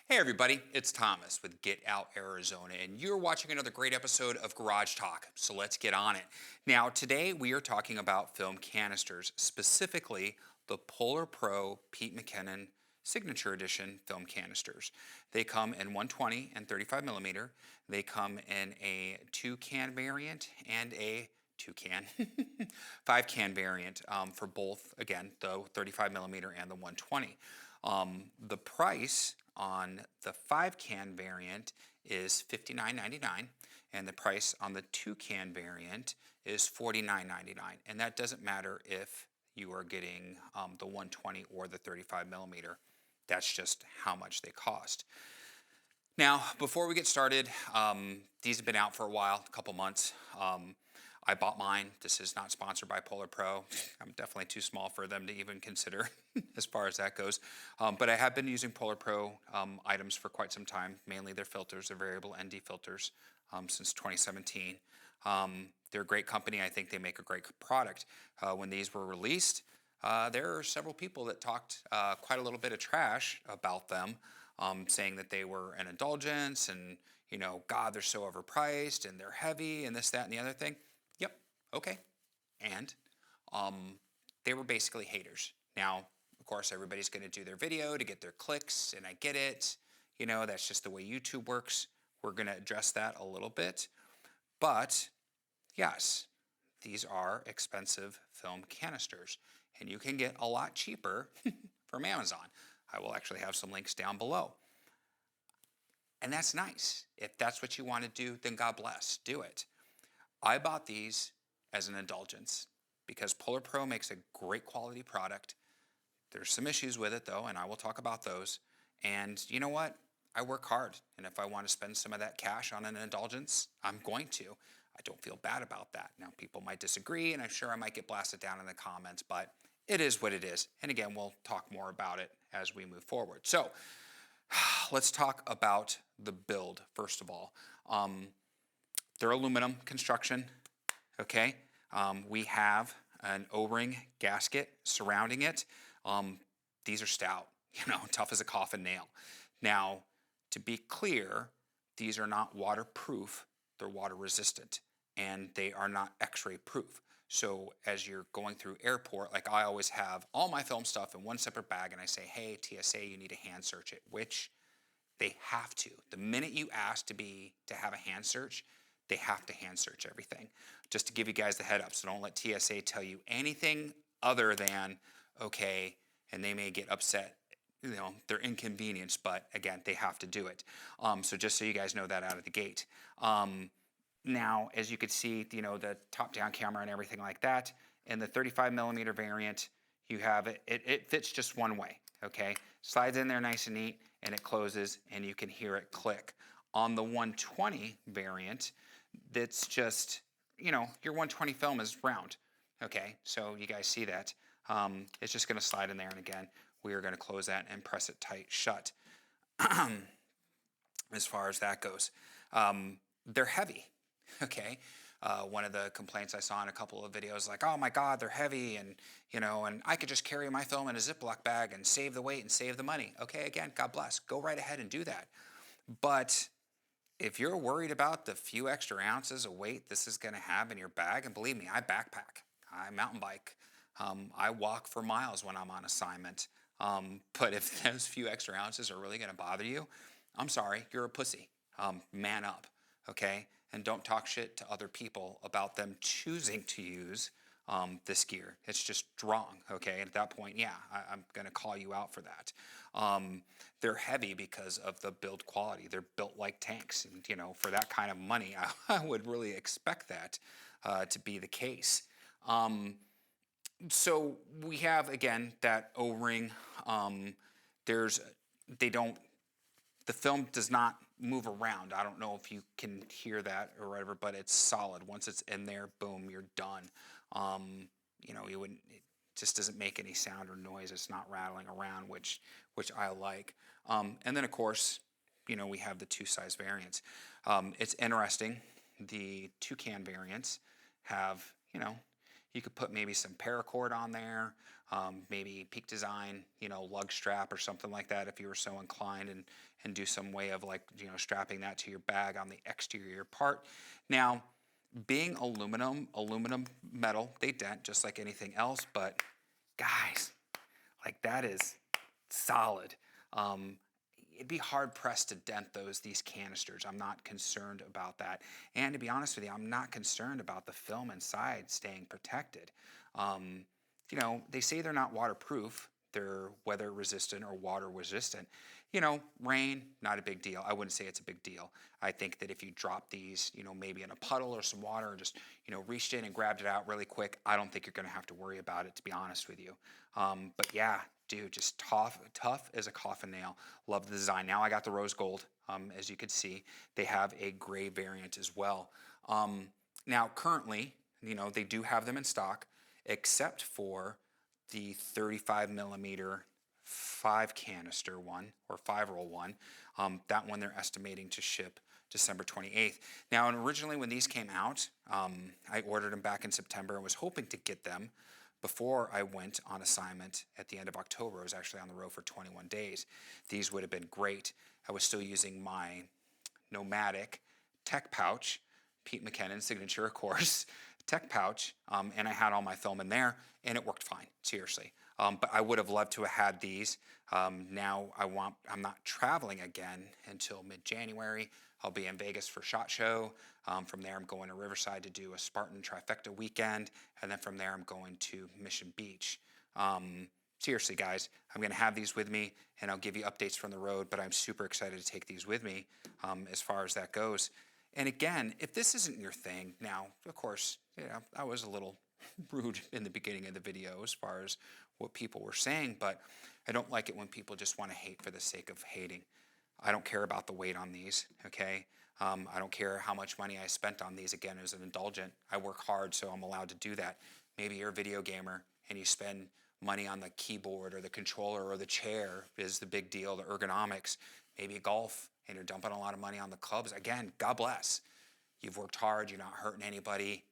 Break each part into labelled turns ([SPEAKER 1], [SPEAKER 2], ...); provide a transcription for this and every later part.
[SPEAKER 1] Hey everybody, it's Thomas with Get Out Arizona, and you're watching another great episode of Garage Talk, so let's get on it. Now, today we are talking about film canisters, specifically the PolarPro Pete McKinnon Signature Edition film canisters. They come in 120 and 35 millimeter. They come in a 2-can variant and a 2-can, 5-can variant for both, again, the 35 millimeter and the 120. The price on the 5-can variant is $59.99, and the price on the 2-can variant is $49.99. And that doesn't matter if you are getting the 120 or the 35 millimeter. That's just how much they cost. Now, before we get started, these have been out for a while, a couple months. I bought mine. This is not sponsored by PolarPro. I'm definitely too small for them to even consider as far as that goes. But I have been using PolarPro items for quite some time, mainly their filters, their variable ND filters, since 2017. They're a great company. I think they make a great product. When these were released, there are several people that talked quite a little bit of trash about them, saying that they were an indulgence and, you know, God, they're so overpriced and they're heavy and this, that, and the other thing. Yep, okay. And they were basically haters. Now, of course, everybody's going to do their video to get their clicks, and I get it. You know, that's just the way YouTube works. We're going to address that a little bit. But, yes, these are expensive film canisters, and you can get a lot cheaper from Amazon. I will actually have some links down below. And that's nice. If that's what you want to do, then God bless, do it. I bought these as an indulgence because PolarPro makes a great quality product. There's some issues with it though, and I will talk about those. And you know what? I work hard, and if I want to spend some of that cash on an indulgence, I'm going to. I don't feel bad about that. Now, people might disagree, and I'm sure I might get blasted down in the comments, but it is what it is. And again, we'll talk more about it as we move forward. So, let's talk about the build, first of all. They're aluminum construction, okay? We have an O-ring gasket surrounding it. These are stout, you know, tough as a coffin nail. Now, to be clear, these are not waterproof, they're water resistant, and they are not x-ray proof. So as you're going through airport, like I always have all my film stuff in one separate bag, and I say, hey, TSA, you need to hand search it, which they have to. The minute you ask to have a hand search, they have to hand search everything. Just to give you guys the head up, so don't let TSA tell you anything other than, okay, and they may get upset, you know, they're inconvenienced, but again, they have to do it. So just so you guys know that out of the gate. Now, as you can see, you know, the top-down camera and everything like that, in the 35 millimeter variant, you have it fits just one way, okay? Slides in there nice and neat, and it closes, and you can hear it click. On the 120 variant, that's just, you know, your 120 film is round, okay? So you guys see that. It's just going to slide in there, and again, we are going to close that and press it tight shut. As far as that goes, they're heavy, okay? One of the complaints I saw in a couple of videos, like, oh my God, they're heavy, and you know, and I could just carry my film in a Ziploc bag and save the weight and save the money. Okay, again, God bless. Go right ahead and do that. But if you're worried about the few extra ounces of weight this is going to have in your bag, and believe me, I backpack, I mountain bike, I walk for miles when I'm on assignment. But if those few extra ounces are really going to bother you, I'm sorry, you're a pussy. Man up, okay? And don't talk shit to other people about them choosing to use this gear. It's just wrong, okay? And at that point, yeah, I'm going to call you out for that. They're heavy because of the build quality. They're built like tanks, and you know, for that kind of money, I would really expect that to be the case. So we have, again, that O-ring. The film does not move around. I don't know if you can hear that or whatever, but it's solid. Once it's in there, boom, you're done. You know, it just doesn't make any sound or noise. It's not rattling around, which I like. And then, of course, you know, we have the two size variants. It's interesting. The 2-can variants have, you know, You could put maybe some paracord on there, maybe Peak Design, lug strap or something like that if you were so inclined, and do some way of like, strapping that to your bag on the exterior part. Now, being aluminum metal, they dent just like anything else, but guys, like that is solid. It'd be hard pressed to dent these canisters. I'm not concerned about that. And to be honest with you, I'm not concerned about the film inside staying protected. They say they're not waterproof. They're weather resistant or water resistant. Rain, not a big deal. I wouldn't say it's a big deal. I think that if you drop these, maybe in a puddle or some water and just, reached in and grabbed it out really quick, I don't think you're going to have to worry about it, to be honest with you. But yeah, dude, just tough as a coffin nail. Love the design. Now I got the rose gold, as you could see. They have a gray variant as well. Now currently, they do have them in stock, except for the 35 millimeter 5 canister one, or 5-roll one. That one they're estimating to ship December 28th. Now, and originally when these came out, I ordered them back in September and was hoping to get them before I went on assignment at the end of October. I was actually on the road for 21 days. These would have been great. I was still using my Nomadic tech pouch, Pete McKinnon's signature, of course, tech pouch, and I had all my film in there, and it worked fine, seriously. But I would have loved to have had these. Now I'm not traveling again until mid-January. I'll be in Vegas for SHOT Show. From there, I'm going to Riverside to do a Spartan Trifecta weekend, and then from there, I'm going to Mission Beach. Seriously, guys, I'm going to have these with me, and I'll give you updates from the road, but I'm super excited to take these with me as far as that goes. And again, if this isn't your thing, now, of course, I was a little rude in the beginning of the video as far as what people were saying, but I don't like it when people just want to hate for the sake of hating. I don't care about the weight on these, okay? I don't care how much money I spent on these. Again, as an indulgent, I work hard, so I'm allowed to do that. Maybe you're a video gamer and you spend money on the keyboard or the controller or the chair is the big deal, the ergonomics. Maybe golf and you're dumping a lot of money on the clubs. Again, God bless. You've worked hard, you're not hurting anybody.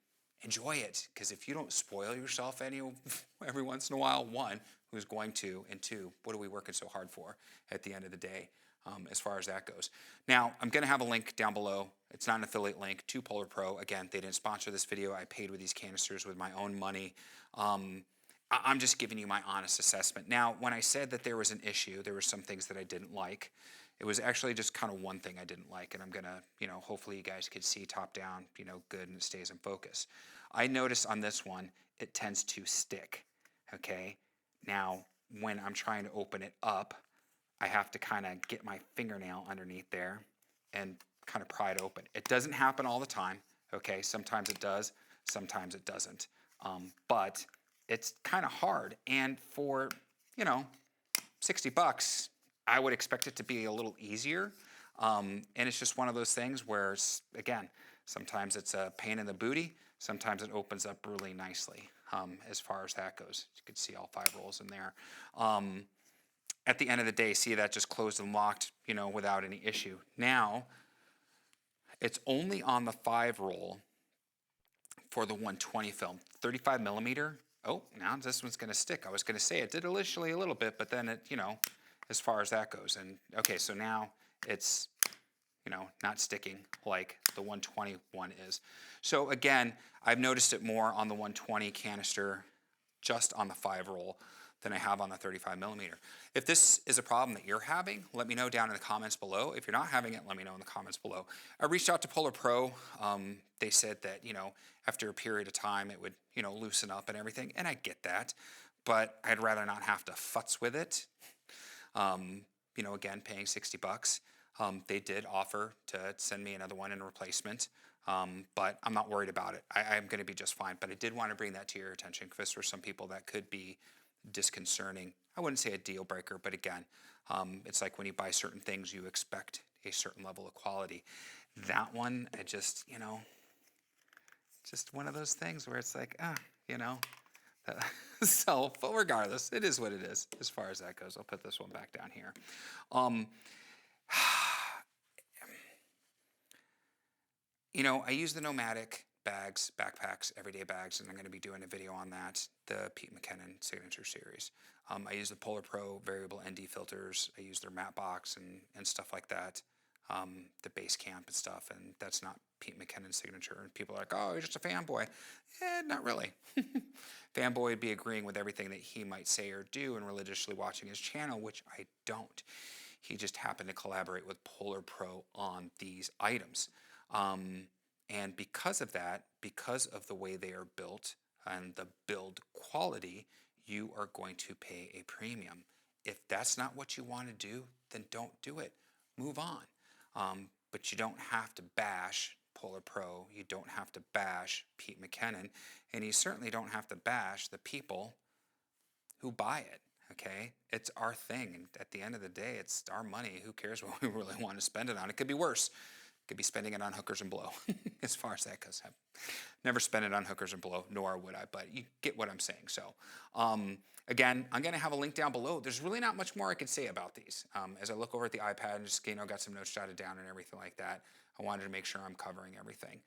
[SPEAKER 1] Enjoy it, because if you don't spoil yourself every once in a while, one, who's going to, and two, what are we working so hard for at the end of the day, as far as that goes. Now, I'm going to have a link down below. It's not an affiliate link to PolarPro. Again, they didn't sponsor this video. I paid with these canisters with my own money. I'm just giving you my honest assessment. Now, when I said that there was an issue, there were some things that I didn't like. It was actually just kind of one thing I didn't like, and I'm going to, hopefully you guys could see top down, good, and it stays in focus. I noticed on this one, it tends to stick, okay? Now, when I'm trying to open it up, I have to kind of get my fingernail underneath there and kind of pry it open. It doesn't happen all the time, okay? Sometimes it does, sometimes it doesn't. But it's kind of hard, and for, 60 bucks, I would expect it to be a little easier. And it's just one of those things where, again, sometimes it's a pain in the booty. Sometimes it opens up really nicely as far as that goes. You can see all 5 rolls in there. At the end of the day, see that just closed and locked, without any issue. Now, it's only on the 5 roll for the 120 film. 35 millimeter, oh, now this one's going to stick. I was going to say it did initially a little bit, but then it, as far as that goes. And okay, so now it's, not sticking like the 120 one is. So again, I've noticed it more on the 120 canister, just on the 5 roll, than I have on the 35 millimeter. If this is a problem that you're having, let me know down in the comments below. If you're not having it, let me know in the comments below. I reached out to PolarPro. They said that, after a period of time, it would, loosen up and everything, and I get that, but I'd rather not have to futz with it. Again, paying 60 bucks. They did offer to send me another one in replacement, but I'm not worried about it. I'm going to be just fine, but I did want to bring that to your attention because for some people that could be disconcerting. I wouldn't say a deal breaker, but again, it's like when you buy certain things, you expect a certain level of quality. That one, I just, just one of those things where it's like, so, but regardless, it is what it is as far as that goes. I'll put this one back down here. I use the Nomadic bags, backpacks, everyday bags, and I'm going to be doing a video on that, the Pete McKinnon Signature Series. I use the PolarPro variable ND filters. I use their matte box and stuff like that, the base camp and stuff, and that's not Pete McKinnon Signature. And people are like, oh, you're just a fanboy. Not really. Fanboy would be agreeing with everything that he might say or do and religiously watching his channel, which I don't. He just happened to collaborate with PolarPro on these items. And because of that, because of the way they are built and the build quality, you are going to pay a premium. If that's not what you want to do, then don't do it. Move on. But you don't have to bash PolarPro. You don't have to bash Pete McKinnon. And you certainly don't have to bash the people who buy it. Okay? It's our thing. And at the end of the day, it's our money. Who cares what we really want to spend it on? It could be worse. Could be spending it on hookers and blow, as far as that goes. I've never spent it on hookers and blow, nor would I, but you get what I'm saying. So, again, I'm going to have a link down below. There's really not much more I could say about these. As I look over at the iPad and just, got some notes jotted down and everything like that, I wanted to make sure I'm covering everything.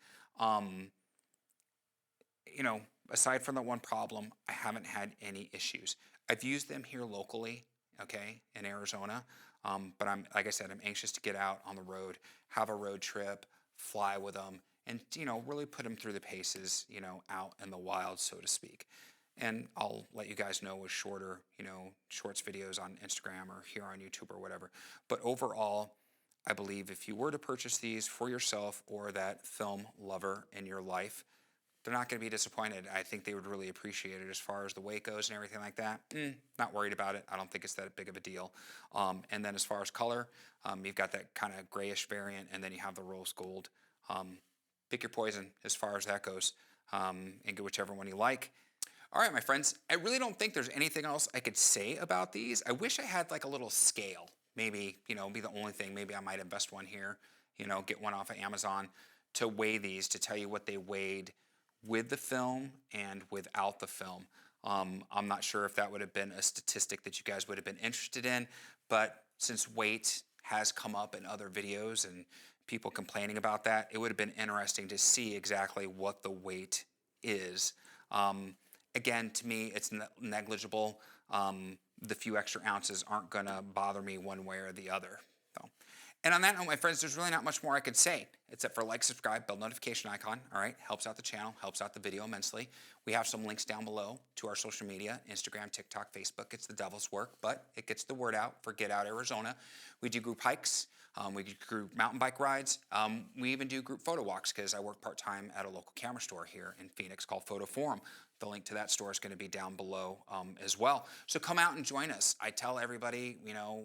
[SPEAKER 1] Aside from that one problem, I haven't had any issues. I've used them here locally, okay, in Arizona. But like I said, I'm anxious to get out on the road, have a road trip, fly with them, and, really put them through the paces, out in the wild, so to speak. And I'll let you guys know with shorter, shorts videos on Instagram or here on YouTube or whatever. But overall, I believe if you were to purchase these for yourself or that film lover in your life, they're not going to be disappointed. I think they would really appreciate it as far as the weight goes and everything like that. Not worried about it. I don't think it's that big of a deal. And then as far as color, you've got that kind of grayish variant, and then you have the rose gold. Pick your poison as far as that goes, and get whichever one you like. All right, my friends, I really don't think there's anything else I could say about these. I wish I had like a little scale. Maybe, be the only thing. Maybe I might invest one here, get one off of Amazon to weigh these, to tell you what they weighed with the film and without the film. I'm not sure if that would have been a statistic that you guys would have been interested in, but since weight has come up in other videos and people complaining about that, it would have been interesting to see exactly what the weight is. Again, to me, it's negligible. The few extra ounces aren't going to bother me one way or the other. So. And on that note, my friends, there's really not much more I could say, except for like, subscribe, bell notification icon, all right? Helps out the channel, helps out the video immensely. We have some links down below to our social media, Instagram, TikTok, Facebook. It's the devil's work, but it gets the word out for Get Out Arizona. We do group hikes. We do group mountain bike rides. We even do group photo walks because I work part-time at a local camera store here in Phoenix called Foto Forum. The link to that store is going to be down below as well. So come out and join us. I tell everybody,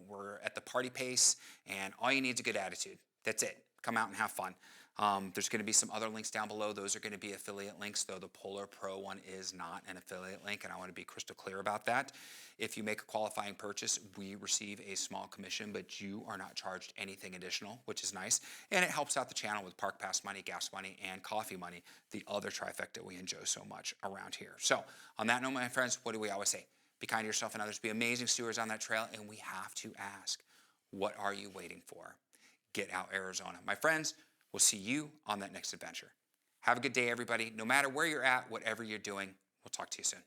[SPEAKER 1] we're at the party pace, and all you need is a good attitude. That's it. Come out and have fun. There's going to be some other links down below. Those are going to be affiliate links, though the PolarPro one is not an affiliate link, and I want to be crystal clear about that. If you make a qualifying purchase, we receive a small commission, but you are not charged anything additional, which is nice, and it helps out the channel with park pass money, gas money, and coffee money, the other trifecta we enjoy so much around here. So on that note, my friends, what do we always say? Be kind to yourself and others. Be amazing stewards on that trail, and we have to ask, what are you waiting for? Get out, Arizona. My friends, we'll see you on that next adventure. Have a good day, everybody. No matter where you're at, whatever you're doing, we'll talk to you soon.